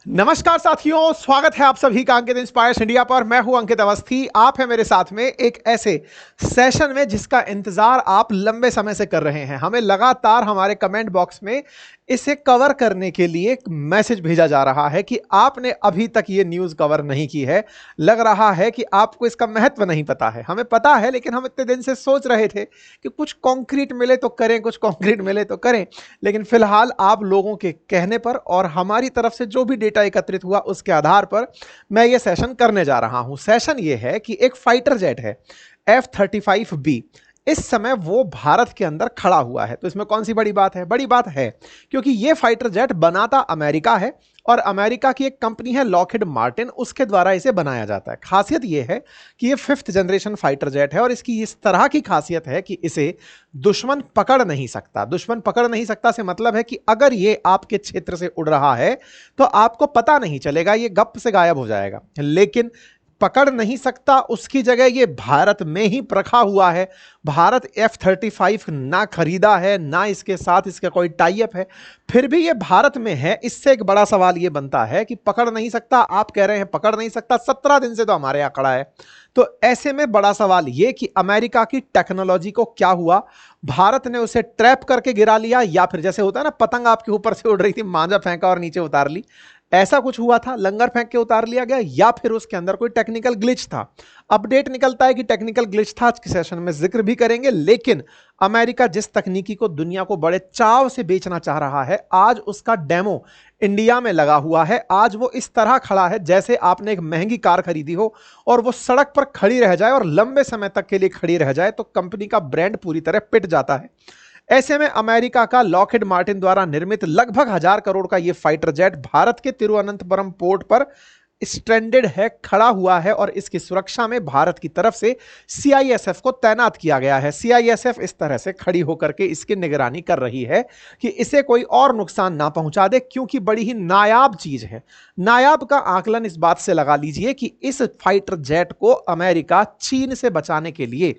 नमस्कार साथियों, स्वागत है आप सभी का अंकित इंस्पायर्स इंडिया पर। मैं हूं अंकित अवस्थी। आप हैं मेरे साथ में एक ऐसे सेशन में जिसका इंतजार आप लंबे समय से कर रहे हैं। हमें लगातार हमारे कमेंट बॉक्स में इसे कवर करने के लिए एक मैसेज भेजा जा रहा है कि आपने अभी तक ये न्यूज कवर नहीं की है। लग रहा है कि आपको इसका महत्व नहीं पता है। हमें पता है, लेकिन हम इतने दिन से सोच रहे थे कि कुछ कॉन्क्रीट मिले तो करें, कुछ कॉन्क्रीट मिले तो करें। लेकिन फिलहाल आप लोगों के कहने पर और हमारी तरफ से जो भी डेटा एकत्रित हुआ उसके आधार पर मैं ये सेशन करने जा रहा हूं। सेशन ये है कि एक फाइटर जेट है F-35B। इस समय वो भारत के अंदर खड़ा हुआ है। तो इसमें कौन सी बड़ी बात है? बड़ी बात है क्योंकि ये फाइटर जेट बनाता अमेरिका है और अमेरिका की एक कंपनी है लॉकहीड मार्टिन, उसके द्वारा इसे बनाया जाता है। खासियत यह है कि ये 5th जनरेशन फाइटर जेट है और इसकी इस तरह की खासियत है कि इसे दुश्मन पकड़ नहीं सकता। दुश्मन पकड़ नहीं सकता से मतलब है कि अगर ये आपके क्षेत्र से उड़ रहा है तो आपको पता नहीं चलेगा, ये गप से गायब हो जाएगा। लेकिन पकड़ नहीं सकता, उसकी जगह ये भारत में ही रखा हुआ है। भारत F-35 ना खरीदा है, ना इसके साथ इसका कोई टाई अप है, फिर भी ये भारत में है। इससे एक बड़ा सवाल ये बनता है कि पकड़ नहीं सकता, आप कह रहे हैं पकड़ नहीं सकता, 17 दिन से तो हमारे यहां खड़ा है। तो ऐसे में बड़ा सवाल ये कि अमेरिका की टेक्नोलॉजी को क्या हुआ? भारत ने उसे ट्रैप करके गिरा लिया, या फिर जैसे होता है ना, पतंग आपके ऊपर से उड़ रही थी, मांझा फेंका और नीचे उतार ली, ऐसा कुछ हुआ था, लंगर फेंक के उतार लिया गया, या फिर उसके अंदर कोई टेक्निकल ग्लिच था। अपडेट निकलता है कि टेक्निकल ग्लिच था, आज के सेशन में जिक्र भी करेंगे। लेकिन अमेरिका जिस तकनीकी को दुनिया को बड़े चाव से बेचना चाह रहा है, आज उसका डेमो इंडिया में लगा हुआ है। आज वो इस तरह खड़ा है जैसे आपने एक महंगी कार खरीदी हो और वो सड़क पर खड़ी रह जाए और लंबे समय तक के लिए खड़ी रह जाए तो कंपनी का ब्रांड पूरी तरह पिट जाता है। ऐसे में अमेरिका का लॉकहीड मार्टिन द्वारा निर्मित लगभग 1000 करोड़ का यह फाइटर जेट भारत के तिरुवनंतपुरम पोर्ट पर स्ट्रैंडेड है, खड़ा हुआ है और इसकी सुरक्षा में भारत की तरफ से सीआईएसएफ को तैनात किया गया है। सीआईएसएफ इस तरह से खड़ी होकर के इसकी निगरानी कर रही है कि इसे कोई और नुकसान ना पहुंचा दे, क्योंकि बड़ी ही नायाब चीज है। नायाब का आकलन इस बात से लगा लीजिए कि इस फाइटर जेट को अमेरिका चीन से बचाने के लिए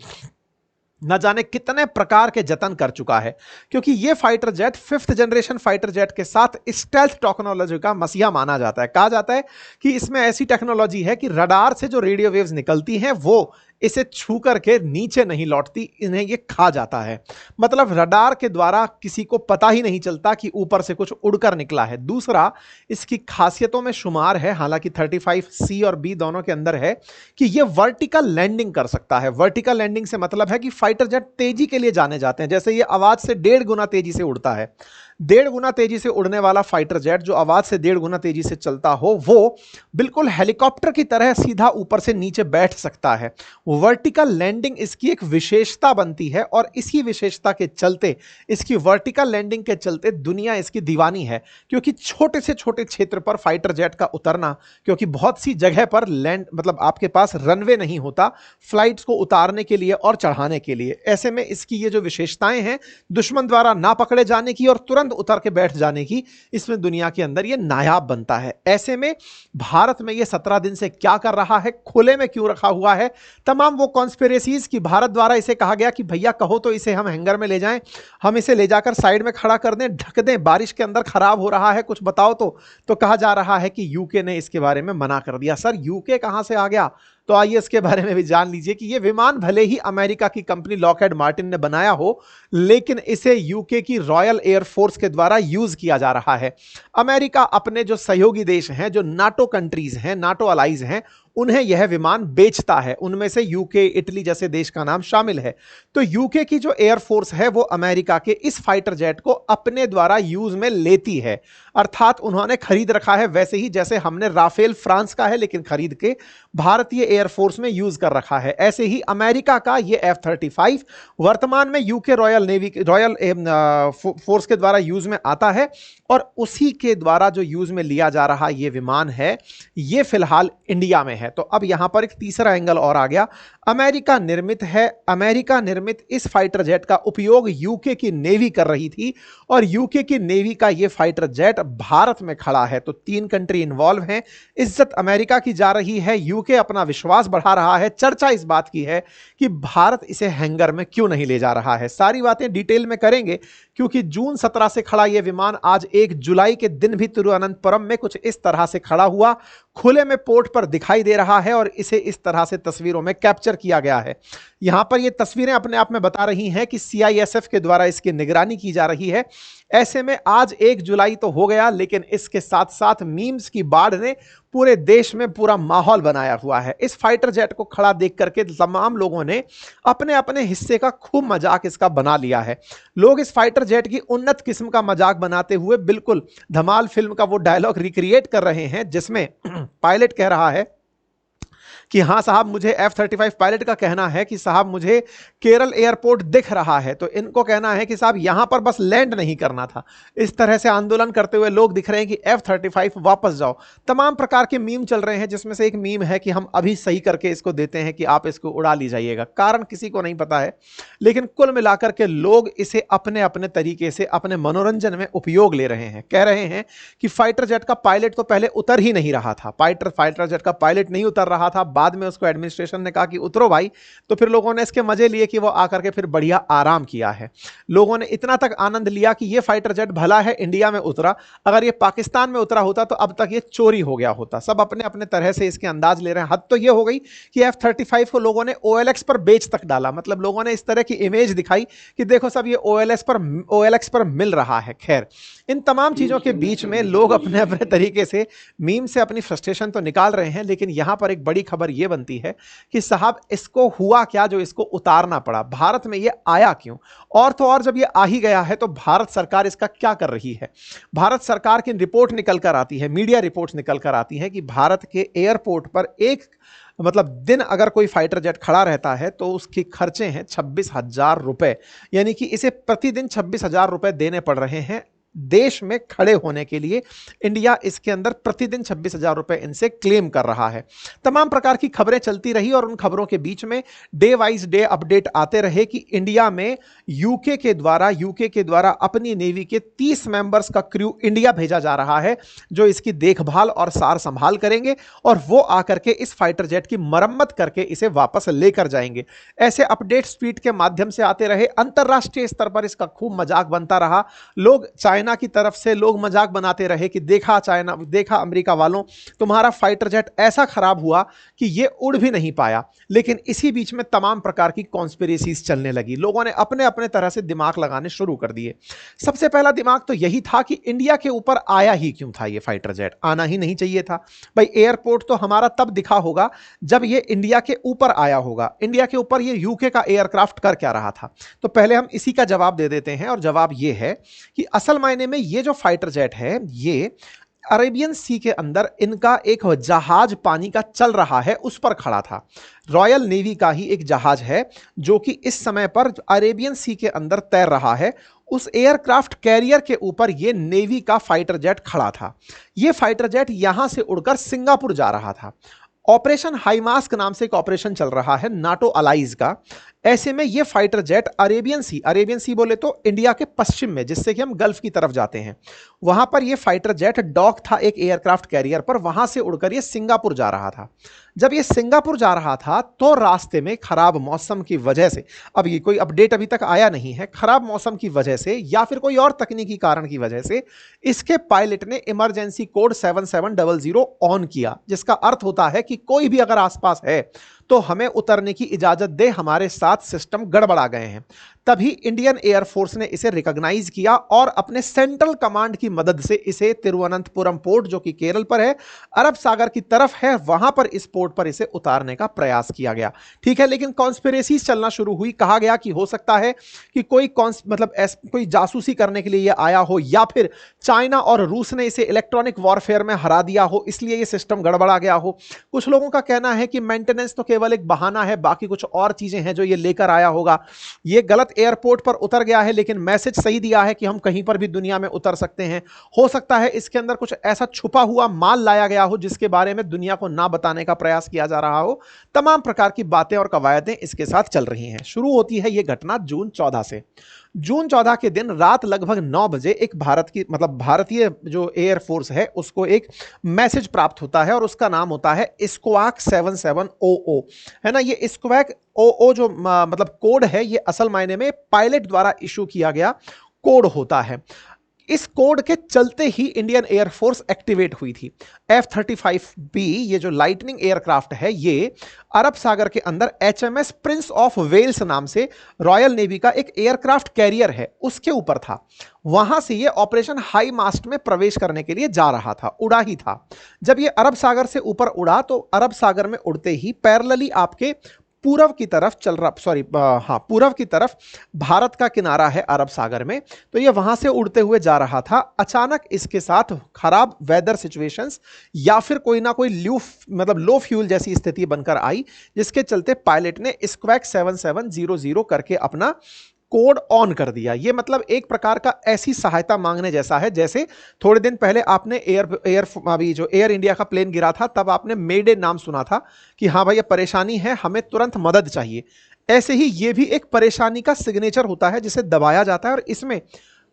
न जाने कितने प्रकार के जतन कर चुका है, क्योंकि यह fighter jet 5th generation fighter jet के साथ स्टेल्थ टेक्नोलॉजी का मसीहा माना जाता है। कहा जाता है कि इसमें ऐसी टेक्नोलॉजी है कि रडार से जो रेडियो वेव्स निकलती हैं वो इसे छू करके नीचे नहीं लौटती, इन्हें ये खा जाता है। मतलब रडार के द्वारा किसी को पता ही नहीं चलता कि ऊपर से कुछ उड़कर निकला है। दूसरा, इसकी खासियतों में शुमार है, हालांकि 35C और B दोनों के अंदर है, कि ये वर्टिकल लैंडिंग कर सकता है। वर्टिकल लैंडिंग से मतलब है कि फाइटर जेट तेजी के लिए जाने जाते हैं। जैसे ये आवाज से 1.5 गुना तेजी से उड़ता है, 1.5 गुना तेजी से उड़ने वाला फाइटर जेट जो आवाज से 1.5 गुना तेजी से चलता हो, वो बिल्कुल हेलीकॉप्टर की तरह सीधा ऊपर से नीचे बैठ सकता है। वर्टिकल लैंडिंग इसकी एक विशेषता बनती है और इसी विशेषता के चलते, इसकी वर्टिकल लैंडिंग के चलते दुनिया इसकी दीवानी है। क्योंकि छोटे से छोटे क्षेत्र पर फाइटर जेट का उतरना, क्योंकि बहुत सी जगह पर लैंड मतलब आपके पास रनवे नहीं होता फ्लाइट्स को उतारने के लिए और चढ़ाने के लिए। ऐसे में इसकी ये जो विशेषताएं हैं, दुश्मन द्वारा ना पकड़े जाने की और तुरंत उतर के बैठ जाने की, इसमें दुनिया के अंदर ये नायाब बनता है। ऐसे में भारत में ये 17 दिन से क्या कर रहा है, खुले में क्यों रखा हुआ है, तमाम वो कॉन्स्पिरेसीज कि भारत द्वारा इसे कहा गया कि भैया कहो तो इसे हम हैंगर में ले जाएं, हम इसे ले जाकर साइड में खड़ा कर दें, ढक दें, बारिश के अंदर खराब हो रहा है, कुछ बताओ। तो कहा जा रहा है कि यूके ने इसके बारे में मना कर दिया। सर, यूके कहां से आ गया? तो आइए इसके बारे में भी जान लीजिए कि यह विमान भले ही अमेरिका की कंपनी लॉकहीड मार्टिन ने बनाया हो, लेकिन इसे यूके की रॉयल एयरफोर्स के द्वारा यूज किया जा रहा है। अमेरिका अपने जो सहयोगी देश हैं, जो नाटो कंट्रीज हैं, नाटो अलाइज हैं, उन्हें यह विमान बेचता है। उनमें से यूके, इटली जैसे देश का नाम शामिल है। तो यूके की जो एयरफोर्स है वो अमेरिका के इस फाइटर जेट को अपने द्वारा यूज में लेती है। अर्थात उन्होंने खरीद रखा है, वैसे ही जैसे हमने राफेल फ्रांस का है लेकिन खरीद के भारतीय एयरफोर्स में यूज कर रखा है, ऐसे ही अमेरिका का ये F-35 वर्तमान में यूके रॉयल फोर्स के द्वारा यूज में आता है और उसी के द्वारा जो यूज में लिया जा रहा ये विमान है, ये फिलहाल इंडिया में है। है। तो अब यहां पर एक तीसरा एंगल और आ गया, अमेरिका निर्मित है। अमेरिका निर्मित इस फाइटर जेट का उपयोग यूके की नेवी कर रही थी और यूके की नेवी का यह फाइटर जेट भारत में खड़ा है। तो 3 कंट्री इन्वॉल्व हैं। इज्जत अमेरिका की जा रही है, यूके अपना विश्वास बढ़ा रहा है। चर्चा इस बात की है कि भारत इसे हैंगर में क्यों नहीं ले जा रहा है। सारी बातें डिटेल में करेंगे, क्योंकि जून 17 से खड़ा यह विमान आज 1 जुलाई के दिन भी तिरुवनंतपुरम में कुछ इस तरह से खड़ा हुआ, खुले में पोर्ट पर दिखाई दे रहा है और इसे इस तरह से तस्वीरों में कैप्चर किया गया है। यहां पर ये तस्वीरें अपने आप में बता रही हैं कि सीआईएसएफ के द्वारा इसकी निगरानी की जा रही है। ऐसे में आज 1 जुलाई तो हो गया, लेकिन इसके साथ साथ मीम्स की बाढ़ ने पूरे देश में पूरा माहौल बनाया हुआ है। इस फाइटर जेट को खड़ा देख करके तमाम लोगों ने अपने अपने हिस्से का खूब मजाक इसका बना लिया है। लोग इस फाइटर जेट की उन्नत किस्म का मजाक बनाते हुए बिल्कुल धमाल फिल्म का वो डायलॉग रिक्रिएट कर रहे हैं, जिसमें पायलट कह रहा है कि हाँ साहब, मुझे F-35 पायलट का कहना है कि साहब मुझे केरल एयरपोर्ट दिख रहा है। तो इनको कहना है कि साहब यहां पर बस लैंड नहीं करना था। इस तरह से आंदोलन करते हुए लोग दिख रहे हैं कि F-35 वापस जाओ। तमाम प्रकार के मीम चल रहे हैं, जिसमें से एक मीम है कि हम अभी सही करके इसको देते हैं कि आप इसको उड़ा ली जाइएगा। कारण किसी को नहीं पता है, लेकिन कुल मिलाकर के लोग इसे अपने अपने तरीके से अपने मनोरंजन में उपयोग ले रहे हैं। कह रहे हैं कि फाइटर जेट का पायलट तो पहले उतर ही नहीं रहा था, फाइटर जेट का पायलट नहीं उतर रहा था। बाद में उसको एडमिनिस्ट्रेशन ने कहा कि उतरो भाई, तो फिर लोगों ने इसके मजे लिए कि वो आकर के फिर बढ़िया आराम किया है। लोगों ने इतना तक आनंद लिया कि ये फाइटर जेट भला है इंडिया में उतरा, अगर ये पाकिस्तान में उतरा होता तो अब तक ये चोरी हो गया होता। सब अपने अपने तरह से इसके अंदाज ले रहे हैं। हद तो ये हो गई कि F-35 को लोगों ने OLX पर बेच तक डाला, मतलब लोगों ने इस तरह की इमेज दिखाई कि देखो सब ये OLX पर मिल रहा है। खैर, इन तमाम चीजों के बीच में लोग अपने अपने तरीके से मीम से अपनी फ्रस्ट्रेशन तो निकाल रहे हैं, लेकिन यहां पर एक बड़ी खबर यह बनती है कि साहब इसको हुआ क्या जो इसको उतारना पड़ा, भारत में यह आया क्यों, और तो और जब यह आ ही गया है तो भारत सरकार इसका क्या कर रही है। भारत सरकार की रिपोर्ट निकल कर आती है, मीडिया रिपोर्ट्स निकल कर आती हैं कि भारत के एयरपोर्ट पर एक दिन अगर कोई फाइटर जेट खड़ा रहता है तो उसके खर्चे हैं 26,000 रुपए, यानी कि इसे प्रतिदिन 26,000 रुपए देने पड़ रहे हैं देश में खड़े होने के लिए। इंडिया इसके अंदर प्रतिदिन 26,000 रुपए इनसे क्लेम कर रहा है। तमाम प्रकार की खबरें चलती रही और उन खबरों के बीच में डे वाइज डे अपडेट आते रहे कि इंडिया में यूके के द्वारा अपनी नेवी के 30 मेंबर्स का क्रू इंडिया भेजा जा रहा है, जो इसकी देखभाल और सार संभाल करेंगे और वो आकर के इस फाइटर जेट की मरम्मत करके इसे वापस लेकर जाएंगे। ऐसे अपडेट ट्वीट के माध्यम से आते रहे। अंतरराष्ट्रीय स्तर पर इसका खूब मजाक बनता रहा। लोग चाइना की तरफ से लोग मजाक बनाते रहे कि देखा चाइना, देखा अमेरिका वालों, तुम्हारा फाइटर जेट ऐसा खराब हुआ कि ये उड़ भी नहीं पाया। लेकिन इसी बीच में तमाम प्रकार की कॉन्स्पिरेसीज चलने लगी। लोगों ने अपने अपने तरह से दिमाग लगाने शुरू कर दिए। सबसे पहला दिमाग तो यही था कि इंडिया के ऊपर आया ही क्यों था ये फाइटर जेट, आना ही नहीं चाहिए था भाई। एयरपोर्ट तो हमारा तब दिखा होगा जब ये इंडिया के ऊपर आया होगा। इंडिया के ऊपर ये यूके का एयरक्राफ्ट कर क्या रहा था? तो पहले हम इसी का जवाब दे देते हैं, और जवाब ये है कि असल मायने में ये जो फाइटर जेट है, ये अरेबियन सी के अंदर इनका एक जहाज पानी का चल रहा है, उस पर खड़ा था। रॉयल नेवी का ही एक जहाज है जो कि इस समय पर अरेबियन सी के अंदर तैर रहा है। उस एयरक्राफ्ट कैरियर के ऊपर यह नेवी का फाइटर जेट खड़ा था। यह फाइटर जेट यहां से उड़कर सिंगापुर जा रहा था। ऑपरेशन हाईमास्क नाम से एक ऑपरेशन चल रहा है नाटो अलाइज का। ऐसे में यह फाइटर जेट अरेबियन सी बोले तो इंडिया के पश्चिम में, जिससे कि हम गल्फ की तरफ जाते हैं, वहां पर यह फाइटर जेट डॉक था एक एयरक्राफ्ट कैरियर पर। वहां से उड़कर यह सिंगापुर जा रहा था। जब यह सिंगापुर जा रहा था तो रास्ते में खराब मौसम की वजह से, अब ये कोई अपडेट अभी तक आया नहीं है, खराब मौसम की वजह से या फिर कोई और तकनीकी कारण की वजह से इसके पायलट ने इमरजेंसी कोड 7700 ऑन किया, जिसका अर्थ होता है कि कोई भी अगर आसपास है तो हमें उतरने की इजाजत दे, हमारे साथ सिस्टम गड़बड़ा गए हैं। तभी इंडियन एयरफोर्स ने इसे रिकॉग्नाइज किया और अपने सेंट्रल कमांड की मदद से इसे तिरुवनंतपुरम पोर्ट, जो कि केरल पर है, अरब सागर की तरफ है, वहां पर इस पोर्ट पर इसे उतारने का प्रयास किया गया। ठीक है, लेकिन कॉन्स्पिरेसीज चलना शुरू हुई। कहा गया कि हो सकता है कि कोई जासूसी करने के लिए यह आया हो, या फिर चाइना और रूस ने इसे इलेक्ट्रॉनिक वॉरफेयर में हरा दिया हो, इसलिए यह सिस्टम गड़बड़ा गया हो। कुछ लोगों का कहना है कि मेंटेनेंस तो केवल एक बहाना है, बाकी कुछ और चीजें हैं जो ये लेकर आया होगा। ये गलत एयरपोर्ट पर उतर गया है लेकिन मैसेज सही दिया है कि हम कहीं पर भी दुनिया में उतर सकते हैं। हो सकता है इसके अंदर कुछ ऐसा छुपा हुआ माल लाया गया हो जिसके बारे में दुनिया को ना बताने का प्रयास किया जा रहा हो। तमाम प्रकार की बातें और कवायदें इसके साथ चल रही हैं। शुरू होती है ये घटना जून 14 से। जून 14 के दिन रात लगभग 9 बजे एक भारतीय जो एयरफोर्स है उसको एक मैसेज प्राप्त होता है और उसका नाम होता है स्क्वाक 7700, है ना। ये स्क्वाक ओ जो कोड है, ये असल मायने में पायलट द्वारा इशू किया गया कोड होता है। इस कोड के चलते ही इंडियन एयरफोर्स एक्टिवेट हुई थी। F-35B ये जो लाइटनिंग एयरक्राफ्ट है, ये अरब सागर के अंदर HMS प्रिंस ऑफ वेल्स नाम से रॉयल नेवी का एक एयरक्राफ्ट कैरियर है, उसके ऊपर था। वहां से ये ऑपरेशन हाई मास्ट में प्रवेश करने के लिए जा रहा था, उड़ा ही था। जब ये अरब सागर से ऊपर उड़ा तो अरब सागर में उड़ते ही पैरेलली आपके पूर्व की तरफ भारत का किनारा है अरब सागर में, तो ये वहां से उड़ते हुए जा रहा था। अचानक इसके साथ खराब वेदर सिचुएशंस या फिर कोई ना कोई लो फ्यूल जैसी स्थिति बनकर आई, जिसके चलते पायलट ने स्क्वैक 7700 करके अपना कोड ऑन कर दिया। ये मतलब एक प्रकार का ऐसी सहायता मांगने जैसा है जैसे थोड़े दिन पहले आपने अभी जो एयर इंडिया का प्लेन गिरा था तब आपने मेडे नाम सुना था कि हाँ भाई ये परेशानी है, हमें तुरंत मदद चाहिए। ऐसे ही ये भी एक परेशानी का सिग्नेचर होता है जिसे दबाया जाता है और इसमें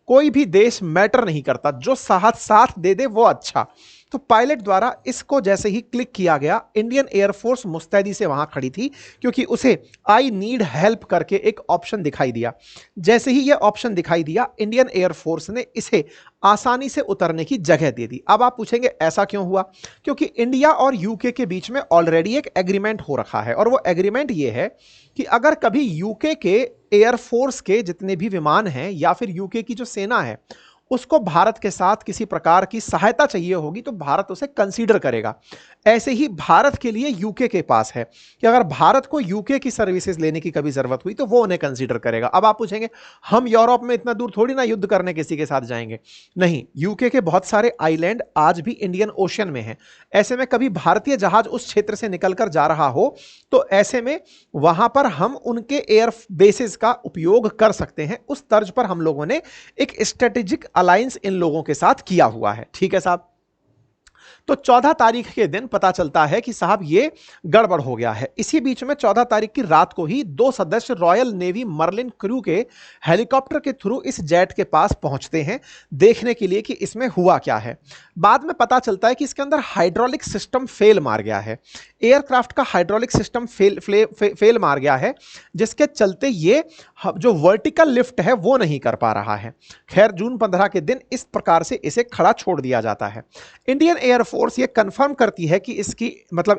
कोई भी देश मैटर नहीं करता, जो साथ दे दे वो अच्छा। तो पायलट द्वारा इसको जैसे ही क्लिक किया गया, इंडियन एयरफोर्स मुस्तैदी से वहां खड़ी थी क्योंकि उसे आई नीड हेल्प करके एक ऑप्शन दिखाई दिया। जैसे ही यह ऑप्शन दिखाई दिया, इंडियन एयरफोर्स ने इसे आसानी से उतरने की जगह दे दी। अब आप पूछेंगे ऐसा क्यों हुआ? क्योंकि इंडिया और यूके के बीच में ऑलरेडी एक एग्रीमेंट हो रखा है और वो एग्रीमेंट ये है कि अगर कभी यूके के एयरफोर्स के जितने भी विमान हैं या फिर यूके की जो सेना है उसको भारत के साथ किसी प्रकार की सहायता चाहिए होगी तो भारत उसे कंसीडर करेगा। ऐसे ही भारत के लिए यूके के पास है कि अगर भारत को यूके की सर्विसेज लेने की कभी जरूरत हुई तो वो उन्हें कंसीडर करेगा। अब आप पूछेंगे हम यूरोप में इतना दूर थोड़ी ना युद्ध करने किसी के साथ जाएंगे। नहीं, यूके के बहुत सारे आइलैंड आज भी इंडियन ओशन में हैं। ऐसे में कभी भारतीय जहाज उस क्षेत्र से निकलकर जा रहा हो तो ऐसे में वहां पर हम उनके एयर बेसिस का उपयोग कर सकते हैं। उस तर्ज पर हम लोगों ने एक स्ट्रेटेजिक अलायंस इन लोगों के साथ किया हुआ है। ठीक है साहब। तो 14 तारीख के दिन पता चलता है कि साहब ये गड़बड़ हो गया है। इसी बीच में 14 तारीख की रात को ही 2 सदस्य रॉयल नेवी मर्लिन क्रू के हेलीकॉप्टर के थ्रू इस जेट के पास पहुंचते हैं देखने के लिए कि इसमें हुआ क्या है। बाद में पता चलता है कि इसके अंदर हाइड्रोलिक सिस्टम फेल मार गया है। एयरक्राफ्ट का हाइड्रोलिक सिस्टम फेल मार गया है, जिसके चलते ये जो वर्टिकल लिफ्ट है वो नहीं कर पा रहा है। खैर, जून 15 के दिन इस प्रकार से इसे खड़ा छोड़ दिया जाता है। इंडियन एयरफोर्स ये कंफर्म करती है कि इसकी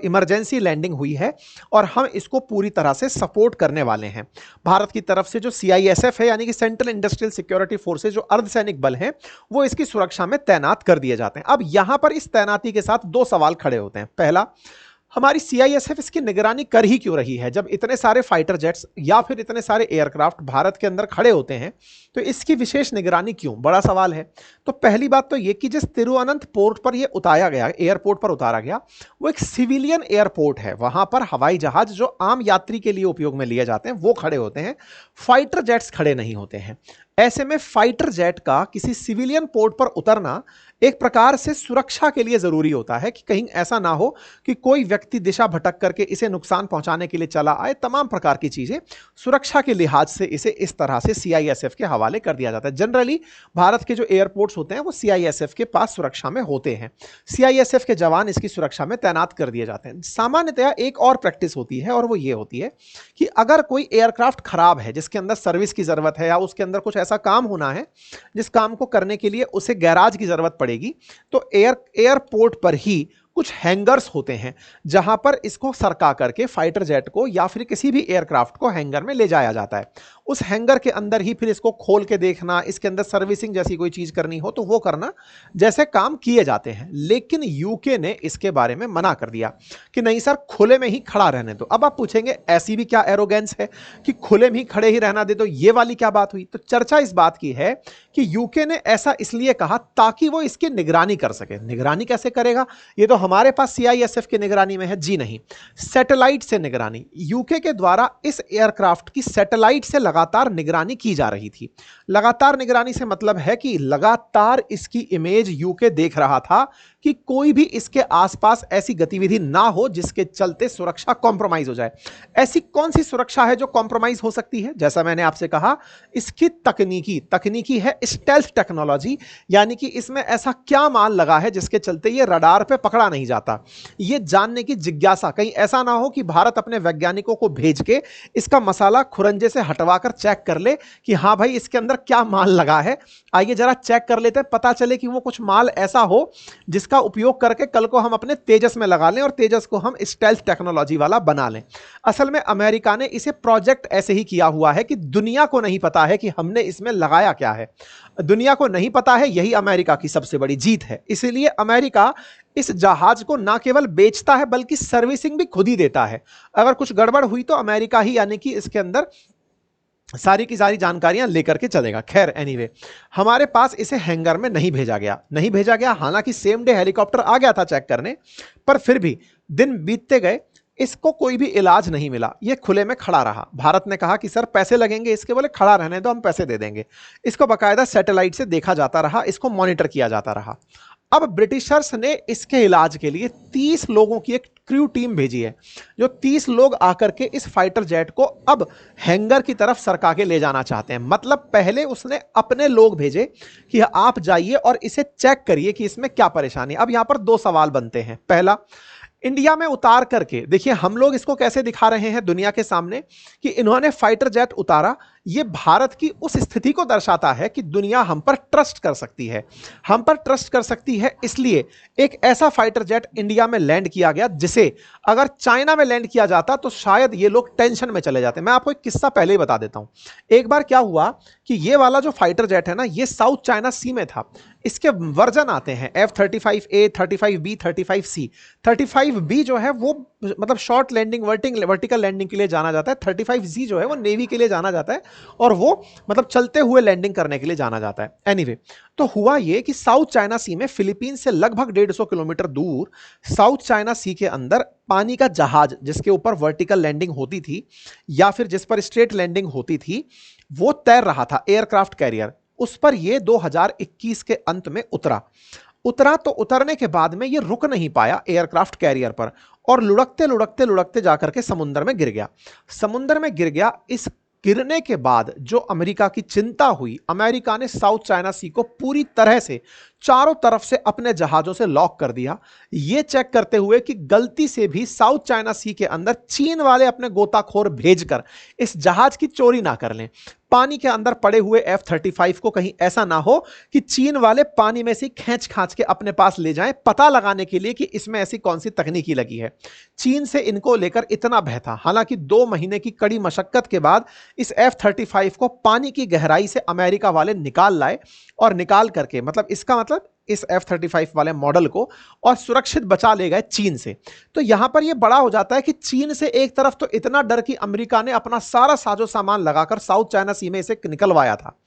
इमरजेंसी लैंडिंग हुई है और हम इसको पूरी तरह से सपोर्ट करने वाले हैं। भारत की तरफ से जो CISF है यानी कि सेंट्रल इंडस्ट्रियल सिक्योरिटी फोर्सेज, जो अर्धसैनिक बल हैं, वो इसकी सुरक्षा में तैनात कर दिए जाते हैं। अब यहां पर इस तैनाती के साथ 2 सवाल खड़े होते हैं। पहला, हमारी CISF इसकी निगरानी कर ही क्यों रही है? जब इतने सारे फाइटर जेट्स या फिर इतने सारे एयरक्राफ्ट भारत के अंदर खड़े होते हैं तो इसकी विशेष निगरानी क्यों? बड़ा सवाल है। तो पहली बात तो ये कि जिस तिरुवनंतपुरम पर ये उतारा गया, एयरपोर्ट पर उतारा गया, वो एक सिविलियन एयरपोर्ट है। वहां पर हवाई जहाज जो आम यात्री के लिए उपयोग में लिए जाते हैं वो खड़े होते हैं, फाइटर जेट्स खड़े नहीं होते हैं। ऐसे में फाइटर जेट का किसी सिविलियन पोर्ट पर उतरना एक प्रकार से सुरक्षा के लिए जरूरी होता है कि कहीं ऐसा ना हो कि कोई व्यक्ति दिशा भटक करके इसे नुकसान पहुंचाने के लिए चला आए। तमाम प्रकार की चीजें सुरक्षा के लिहाज से इसे इस तरह से CISF के हवाले कर दिया जाता है। जनरली भारत के जो एयरपोर्ट्स होते हैं वो CISF के पास सुरक्षा में होते हैं। CISF के जवान इसकी सुरक्षा में तैनात कर दिए जाते हैं। सामान्यतया एक और प्रैक्टिस होती है और वो ये होती है कि अगर कोई एयरक्राफ्ट खराब है जिसके अंदर सर्विस की जरूरत है या उसके अंदर कुछ ऐसा काम होना है जिस काम को करने के लिए उसे गैराज की जरूरत पड़ेगी, तो एयरपोर्ट पर ही कुछ हैंगर्स होते हैं जहां पर इसको सरका करके फाइटर जेट को या फिर किसी भी एयरक्राफ्ट को हैंगर में ले जाया जाता है। उस हैंगर के अंदर ही फिर इसको खोल के देखना, इसके अंदर सर्विसिंग जैसी कोई चीज करनी हो तो वो करना, जैसे काम किए जाते हैं। लेकिन यूके ने इसके बारे में मना कर दिया कि नहीं सर, खुले में ही खड़ा रहने दो। अब आप पूछेंगे ऐसी भी क्या एरोगेंस है कि खुले में ही खड़े ही रहना दे दो, ये वाली क्या बात हुई? तो चर्चा इस बात की है कि यूके ने ऐसा इसलिए कहा ताकि वो इसकी निगरानी कर सके। निगरानी कैसे करेगा? ये तो हमारे पास सीआईएसएफ की निगरानी में है, जी नहीं, सैटेलाइट से निगरानी। यूके के द्वारा इस एयरक्राफ्ट की सैटेलाइट से लगातार निगरानी की जा रही थी। लगातार निगरानी से मतलब है कि लगातार इसकी इमेज यूके देख रहा था कि कोई भी इसके आसपास ऐसी गतिविधि ना हो जिसके चलते सुरक्षा कॉम्प्रोमाइज हो जाए। ऐसी कौन सी सुरक्षा है जो कॉम्प्रोमाइज हो सकती है? जैसा मैंने आपसे कहा, इसकी तकनीकी है स्टेल्थ टेक्नोलॉजी, यानी कि इसमें ऐसा क्या माल लगा है जिसके चलते ये रडार पे पकड़ा नहीं जाता। ये जानने की जिज्ञासा, कहीं ऐसा ना हो कि भारत अपने वैज्ञानिकों को भेज के इसका मसाला खुरंजे से हटवाकर चेक कर ले कि हाँ भाई इसके अंदर क्या माल लगा है, आइए जरा चेक कर लेते हैं, पता चले कि वो कुछ माल ऐसा हो जिसका उपयोग करके कल को हम अपने तेजस में लगा लें और तेजस को हम स्टेल्थ टेक्नोलॉजी वाला बना लें। असल में अमेरिका ने इसे प्रोजेक्ट ऐसे ही किया हुआ है कि दुनिया को नहीं पता है कि हमने इसमें लगाया क्या है। दुनिया को नहीं पता है, यही अमेरिका की सबसे बड़ी जीत है। इसीलिए अमेरिका इस जहाज को ना केवल बेचता है बल्कि सर्विसिंग भी खुद ही देता है। अगर कुछ गड़बड़ हुई तो अमेरिका ही यानी कि इसके अंदर सारी की सारी जानकारियां लेकर के चलेगा। खैर एनीवे, हमारे पास इसे हैंगर में नहीं भेजा गया। हालांकि सेम डे हेलीकॉप्टर आ गया था चेक करने, पर फिर भी दिन बीतते गए, इसको कोई भी इलाज नहीं मिला, ये खुले में खड़ा रहा। भारत ने कहा कि सर पैसे लगेंगे इसके, बोले खड़ा रहने दो, हम पैसे दे देंगे। इसको बाकायदा सैटेलाइट से देखा जाता रहा, इसको मॉनिटर किया जाता रहा। अब ब्रिटिशर्स ने इसके इलाज के लिए 30 लोगों की एक क्रू टीम भेजी है, जो 30 लोग आकर के इस फाइटर जेट को अब हैंगर की तरफ सरका के ले जाना चाहते हैं। मतलब पहले उसने अपने लोग भेजे कि आप जाइए और इसे चेक करिए कि इसमें क्या परेशानी है। अब यहां पर दो सवाल बनते हैं। पहला, इंडिया में उतार करके देखिए हम लोग इसको कैसे दिखा रहे हैं दुनिया के सामने कि इन्होंने फाइटर जेट उतारा। ये भारत की उस स्थिति को दर्शाता है कि दुनिया हम पर ट्रस्ट कर सकती है, हम पर ट्रस्ट कर सकती है। इसलिए एक ऐसा फाइटर जेट इंडिया में लैंड किया गया जिसे अगर चाइना में लैंड किया जाता तो शायद ये लोग टेंशन में चले जाते। मैं आपको एक किस्सा पहले ही बता देता हूं। एक बार क्या हुआ कि ये वाला जो फाइटर जेट है ना, ये साउथ चाइना सी में था। इसके वर्जन आते हैं F-35A, 35B, 35C। 35B जो है वो मतलब शॉर्ट लैंडिंग, वर्टिकल लैंडिंग के लिए जाना जाता है। 35C जो है वो नेवी के लिए जाना जाता है और वो मतलब चलते हुए लैंडिंग करने के लिए जाना जाता है। एनीवे, तो हुआ ये कि साउथ चाइना सी में फिलीपींस से लगभग 150 किलोमीटर दूर साउथ चाइना सी के अंदर पानी का जहाज जिसके ऊपर वर्टिकल लैंडिंग होती थी या फिर जिस पर स्ट्रेट लैंडिंग होती थी, वो तैर रहा था, एयरक्राफ्ट कैरियर। उस पर ये 2021 के अंत में उतरा तो उतरने के बाद में ये रुक नहीं पाया एयरक्राफ्ट कैरियर पर और लुढ़कते जाकर के समुद्र में गिर गया। इस गिरने के बाद जो अमेरिका की चिंता हुई, अमेरिका ने साउथ चाइना सी को पूरी तरह से चारों तरफ से अपने जहाजों से लॉक कर दिया, ये चेक करते हुए कि गलती से भी साउथ चाइना सी के अंदर चीन वाले अपने गोताखोर भेजकर इस जहाज की चोरी ना कर लें। पानी के अंदर पड़े हुए F-35 को कहीं ऐसा ना हो कि चीन वाले पानी में से खींच खांच के अपने पास ले जाएं, पता लगाने के लिए कि इसमें ऐसी कौन सी तकनीकी लगी है। चीन से इनको लेकर इतना भय था। हालांकि 2 महीने की कड़ी मशक्कत के बाद इस F-35 को पानी की गहराई से अमेरिका वाले निकाल लाए और निकाल करके मतलब इसका मतलब इस F-35 वाले मॉडल को और सुरक्षित बचा ले गए चीन से। तो यहां पर यह बड़ा हो जाता है कि चीन से एक तरफ तो इतना डर कि अमेरिका ने अपना सारा साजो सामान लगाकर साउथ चाइना सी में इसे निकलवाया था।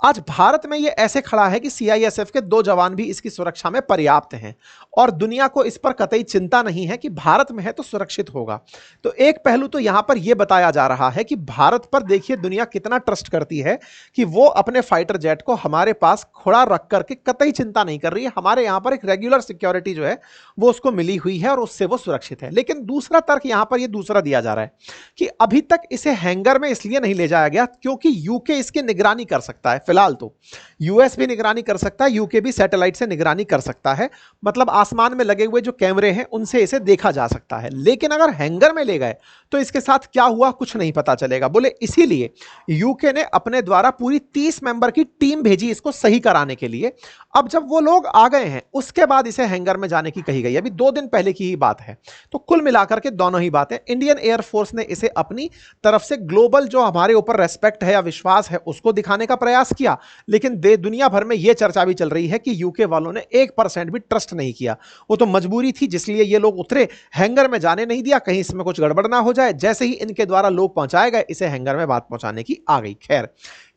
आज भारत में यह ऐसे खड़ा है कि सीआईएसएफ के 2 जवान भी इसकी सुरक्षा में पर्याप्त हैं और दुनिया को इस पर कतई चिंता नहीं है कि भारत में है तो सुरक्षित होगा। तो एक पहलू तो यहां पर यह बताया जा रहा है कि भारत पर देखिए दुनिया कितना ट्रस्ट करती है कि वो अपने फाइटर जेट को हमारे पास खुला रख करके कतई चिंता नहीं कर रही है। हमारे यहां पर एक रेगुलर सिक्योरिटी जो है वो उसको मिली हुई है और उससे वो सुरक्षित है। लेकिन दूसरा तर्क यहां पर यह दूसरा दिया जा रहा है कि अभी तक इसे हैंगर में इसलिए नहीं ले जाया गया क्योंकि यूके इसकी निगरानी कर सकता है। फिलहाल तो यूएस भी निगरानी कर सकता है, यूके भी सैटेलाइट से निगरानी कर सकता है, मतलब आसमान में लगे हुए जो कैमरे हैं उनसे इसे देखा जा सकता है। लेकिन अगर हैंगर में ले गए तो इसके साथ क्या हुआ कुछ नहीं पता चलेगा। बोले इसीलिए यूके ने अपने द्वारा पूरी 30 मेंबर की टीम भेजी इसको सही कराने के लिए। अब जब वो लोग आ गए हैं उसके बाद इसे हैंगर में जाने की कही गई, अभी 2 दिन पहले की ही बात है। तो कुल मिलाकर के दोनों ही बातें, इंडियन एयरफोर्स ने इसे अपनी तरफ से ग्लोबल जो हमारे ऊपर रेस्पेक्ट है या विश्वास है उसको दिखाने का प्रयास किया, लेकिन दुनिया भर में यह चर्चा भी चल रही है कि यूके वालों ने 1% भी ट्रस्ट नहीं किया। वो तो मजबूरी थी जिसलिए ये लोग उतरे, हैंगर में जाने नहीं दिया कहीं इसमें कुछ गड़बड़ ना हो जाए। जैसे ही इनके द्वारा लोग पहुंचाए गए इसे हैंगर में बात पहुंचाने की आ गई। खैर,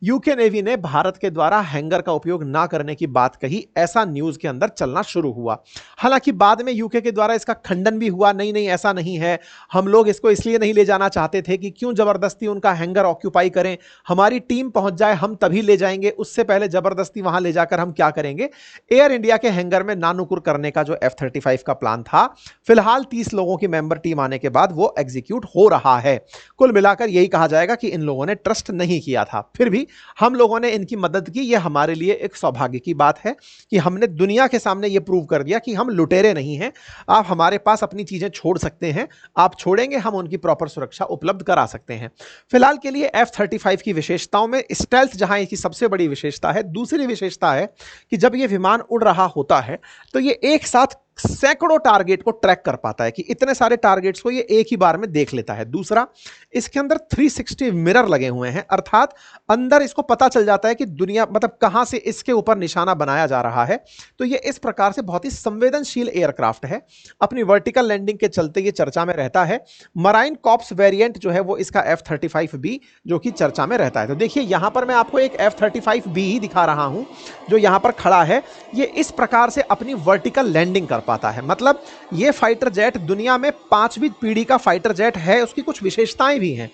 यूके नेवी ने भारत के द्वारा हैंगर का उपयोग ना करने की बात कही, ऐसा न्यूज के अंदर चलना शुरू हुआ। हालांकि बाद में यूके के द्वारा इसका खंडन भी हुआ, नहीं नहीं ऐसा नहीं है, हम लोग इसको इसलिए नहीं ले जाना चाहते थे कि क्यों जबरदस्ती उनका हैंगर ऑक्यूपाई करें, हमारी टीम पहुंच जाए हम तभी ले जाएंगे, उससे पहले जबरदस्ती वहां ले जाकर हम क्या करेंगे। एयर इंडिया के हैंगर में नानुकुर करने का जो F-35 का प्लान था, फिलहाल 30 लोगों की मेंबर टीम आने के बाद वो एग्जीक्यूट हो रहा है। कुल मिलाकर यही कहा जाएगा कि इन लोगों ने ट्रस्ट नहीं किया था, फिर भी हम लोगों ने इनकी मदद की। यह हमारे लिए एक सौभाग्य की बात है कि हमने दुनिया के सामने यह प्रूव कर दिया कि हम लुटेरे नहीं हैं। आप हमारे पास अपनी चीजें छोड़ सकते हैं, आप छोड़ेंगे हम उनकी प्रॉपर सुरक्षा उपलब्ध करा सकते हैं। फिलहाल के लिए F-35 की विशेषताओं में स्टेल्थ जहां इसकी सबसे बड़ी विशेषता है, दूसरी विशेषता है कि जब यह विमान उड़ रहा होता है तो यह एक साथ सैकड़ों टारगेट को ट्रैक कर पाता है, कि इतने सारे टारगेट्स को ये एक ही बार में देख लेता है। दूसरा, इसके अंदर 360 मिरर लगे हुए हैं, अर्थात अंदर इसको पता चल जाता है कि दुनिया मतलब कहां से इसके ऊपर निशाना बनाया जा रहा है। तो ये इस प्रकार से बहुत ही संवेदनशील एयरक्राफ्ट है। अपनी वर्टिकल लैंडिंग के चलते ये चर्चा में रहता है। मराइन कॉप्स वेरिएंट जो है वो इसका F-35B जो कि चर्चा में रहता है। तो देखिए यहां पर मैं आपको एक F-35B ही दिखा रहा हूं जो यहां पर खड़ा है। ये इस प्रकार से अपनी वर्टिकल लैंडिंग कर पाता है, मतलब ये फाइटर जेट दुनिया में 5वीं पीढ़ी का फाइटर जेट है। उसकी कुछ विशेषताएं भी हैं,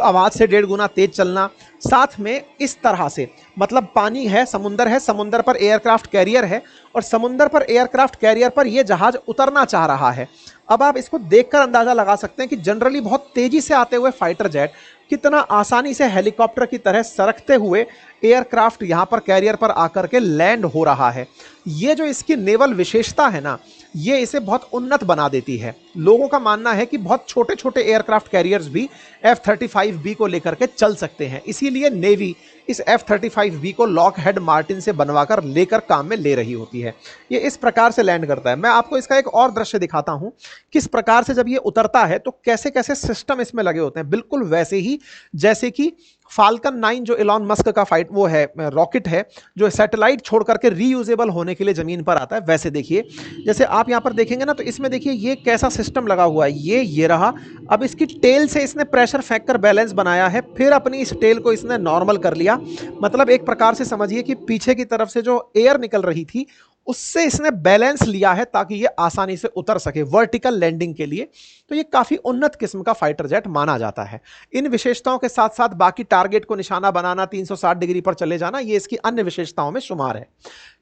आवाज से 1.5 गुना तेज चलना, साथ में इस तरह से मतलब पानी है, समुंदर पर एयरक्राफ्ट कैरियर है और समुंदर पर एयरक्राफ्ट कैरियर पर यह जहाज उतरना चाह रहा है। अब आप इसको देखकर अंदाजा लगा सकते हैं कि जनरली बहुत तेजी से आते हुए फाइटर जेट कितना आसानी से हेलीकॉप्टर की तरह सरकते हुए एयरक्राफ्ट यहां पर कैरियर पर आकर के लैंड हो रहा है। ये जो इसकी नेवल विशेषता है ना, ये इसे बहुत उन्नत बना देती है। लोगों का मानना है कि बहुत छोटे छोटे एयरक्राफ्ट कैरियर्स भी F-35B को लेकर के चल सकते हैं, इसीलिए नेवी इस F-35B को लॉकहेड मार्टिन से बनवाकर लेकर काम में ले रही होती है। ये इस प्रकार से लैंड करता है। मैं आपको इसका एक और दृश्य दिखाता हूं, किस प्रकार से जब ये उतरता है तो कैसे कैसे सिस्टम इसमें लगे होते हैं, बिल्कुल वैसे ही जैसे कि फाल्कन 9 जो इलॉन मस्क का वो है रॉकेट है जो सैटेलाइट छोड़ करके रीयूजेबल होने के लिए जमीन पर आता है। वैसे देखिए, जैसे आप यहां पर देखेंगे ना तो इसमें देखिए ये कैसा सिस्टम लगा हुआ है, ये रहा। अब इसकी टेल से इसने प्रेशर फेंक कर बैलेंस बनाया है, फिर अपनी इस टेल को इसने नॉर्मल कर लिया। मतलब एक प्रकार से समझिए कि पीछे की तरफ से जो एयर निकल रही थी उससे इसने बैलेंस लिया है ताकि ये आसानी से उतर सके वर्टिकल लैंडिंग के लिए। तो ये काफी उन्नत किस्म का फाइटर जेट माना जाता है। इन विशेषताओं के साथ साथ बाकी टारगेट को निशाना बनाना, 360 डिग्री पर चले जाना, ये इसकी अन्य विशेषताओं में शुमार है।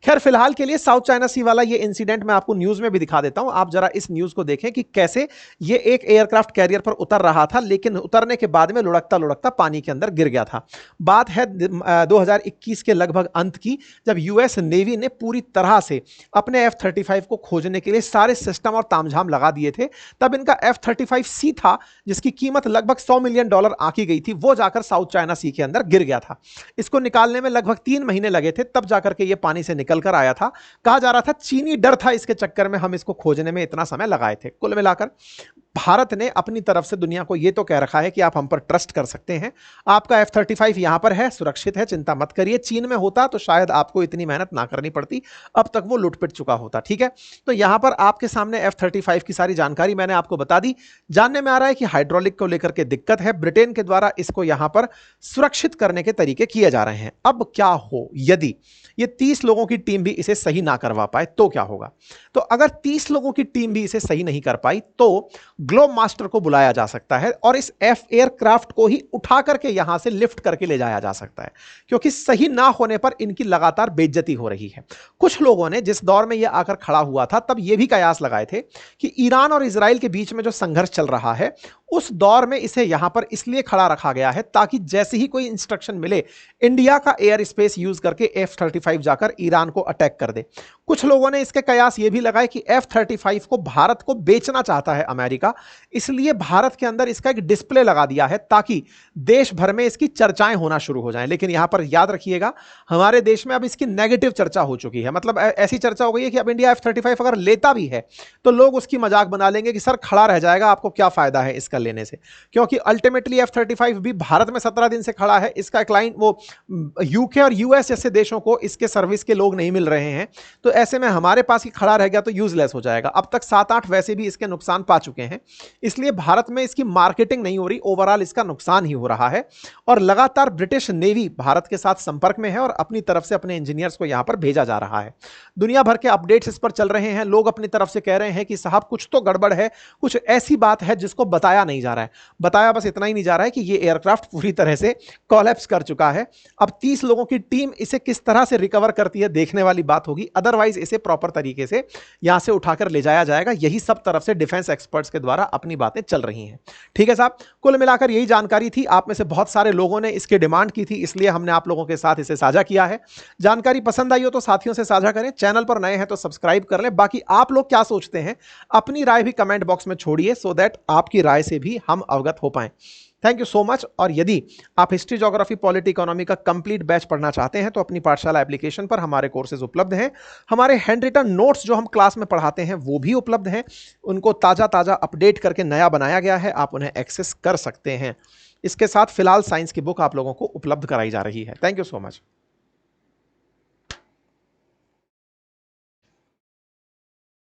खैर फिलहाल के लिए साउथ चाइना सी वाला ये इंसिडेंट मैं आपको न्यूज में भी दिखा देता हूं, आप जरा इस न्यूज को देखें कि कैसे ये एक एयरक्राफ्ट कैरियर पर उतर रहा था, लेकिन उतरने के बाद में लुढ़कता लुढ़कता पानी के अंदर गिर गया था। बात है 2021 के लगभग अंत की, जब यूएस नेवी ने पूरी तरह से अपने F-35 को खोजने के लिए सारे सिस्टम और तामझाम लगा दिए थे। तब इनका F-35C था जिसकी कीमत लगभग $100 मिलियन आंकी गई थी, वो जाकर साउथ चाइना सी के अंदर गिर गया था। इसको निकालने में लगभग 3 महीने लगे थे, तब जाकर के ये पानी से निकल कर आया था। कहा जा रहा था चीनी डर था इसके चक्कर में हम इसको खोजने में इतना समय लगाए थे। कुल मिलाकर भारत ने अपनी तरफ से दुनिया को यह तो कह रखा है कि आप हम पर ट्रस्ट कर सकते हैं, आपका F-35 यहां पर है, सुरक्षित है, चिंता मत करिए। चीन में होता तो शायद आपको इतनी मेहनत ना करनी पड़ती, अब तक वो लुट पिट चुका होता। ठीक है, तो यहां पर आपके सामने F-35 की सारी जानकारी मैंने आपको बता दी। जानने में आ रहा है कि हाइड्रोलिक को लेकर के दिक्कत है, ब्रिटेन के द्वारा इसको यहां पर सुरक्षित करने के तरीके किए जा रहे हैं। अब क्या हो यदि ये 30 लोगों की टीम भी इसे सही ना करवा पाए तो क्या होगा? तो अगर 30 लोगों की टीम भी इसे सही नहीं कर पाई तो ग्लोब मास्टर को बुलाया जा सकता है और इस एफ एयरक्राफ्ट को ही उठा करके यहां से लिफ्ट करके ले जाया जा सकता है, क्योंकि सही ना होने पर इनकी लगातार बेइज्जती हो रही है। कुछ लोगों ने जिस दौर में यह आकर खड़ा हुआ था तब यह भी कयास लगाए थे कि ईरान और इजराइल के बीच में जो संघर्ष चल रहा है उस दौर में इसे यहां पर इसलिए खड़ा रखा गया है ताकि जैसे ही कोई इंस्ट्रक्शन मिले इंडिया का एयर स्पेस यूज करके F-35 जाकर ईरान को अटैक कर दे। कुछ लोगों ने इसके कयास ये भी लगाए कि F-35 को भारत को बेचना चाहता है अमेरिका, इसलिए भारत के अंदर इसका एक डिस्प्ले लगा दिया है ताकि देश भर में इसकी चर्चाएं होना शुरू हो जाएं। लेकिन यहां पर याद रखिएगा, हमारे देश में अब इसकी नेगेटिव चर्चा हो चुकी है। मतलब ऐसी चर्चा हो गई है कि अब इंडिया F-35 अगर लेता भी है तो लोग उसकी मजाक बना लेंगे कि सर खड़ा रह जाएगा, आपको क्या फायदा है इसका लेने से, क्योंकि अल्टीमेटली F-35 भी भारत में 17 दिन से खड़ा है। इसका क्लाइंट वो यूके और यूएस जैसे देशों को इसके सर्विस के लोग नहीं मिल रहे हैं, तो ऐसे में हमारे पास ही खड़ा रह गया तो यूजलेस हो जाएगा। अब तक 7-8 वैसे भी इसके नुकसान पा चुके हैं, इसलिए भारत में इसकी मार्केटिंग नहीं हो रही, ओवरऑल इसका नुकसान ही हो रहा है। और लगातार ब्रिटिश नेवी भारत के साथ संपर्क में है और अपनी तरफ से अपने इंजीनियर्स को यहां पर भेजा जा रहा है। दुनिया भर के अपडेट्स इस पर चल रहे हैं। लोग अपनी तरफ से कह रहे हैं कि साहब कुछ तो गड़बड़ है, कुछ ऐसी बात है जिसको बताया नहीं जा रहा है। बताया बस इतना ही नहीं जा रहा है कि ये एयरक्राफ्ट पूरी तरह से कोलैप्स कर चुका है। अब 30 लोगों की टीम इसे किस तरह से रिकवर करती है देखने वाली बात होगी, अदरवाइज इसे प्रॉपर तरीके से यहां से उठाकर ले जाया जाएगा। यही सब तरफ से डिफेंस एक्सपर्ट्स के द्वारा अपनी बातें चल रही हैं। ठीक है साहब, कुल मिलाकर यही जानकारी थी। आप में से बहुत सारे लोगों ने इसकी डिमांड की थी, इसलिए हमने आप लोगों के साथ इसे साझा किया है। जानकारी पसंद आई हो तो साथियों से साझा करें, चैनल पर नए हैं तो सब्सक्राइब कर लें। बाकी आप लोग क्या सोचते हैं अपनी राय भी कमेंट बॉक्स में छोड़िए, सो दैट आपकी राय से भी हम अवगत हो पाएं। Thank you so much. और यदि आप हिस्ट्री, ज्योग्राफी, पॉलिटी, इकोनॉमी का कंप्लीट बैच पढ़ना चाहते हैं तो अपनी पाठशाला एप्लीकेशन पर हमारे कोर्सेज उपलब्ध हैं। हमारे हैंड रिटन नोट्स जो हम क्लास में पढ़ाते हैं वो भी उपलब्ध हैं। उनको ताज़ा ताज़ा अपडेट करके नया बनाया गया है, आप उन्हें एक्सेस कर सकते हैं। इसके साथ फिलहाल साइंस की बुक आप लोगों को उपलब्ध कराई जा रही है। Thank you so much.